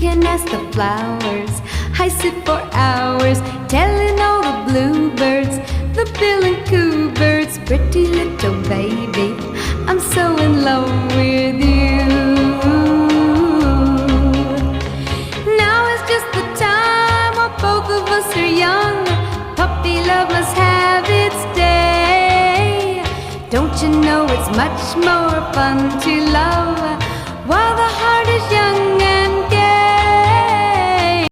can ask the flowers. I sit for hours telling all the bluebirds, the bill and coo birds, pretty little baby, I'm so in love with you. Now is just the time while both of us are young. Puppy love must have its day. Don't you know it's much more fun to love while the heart is young and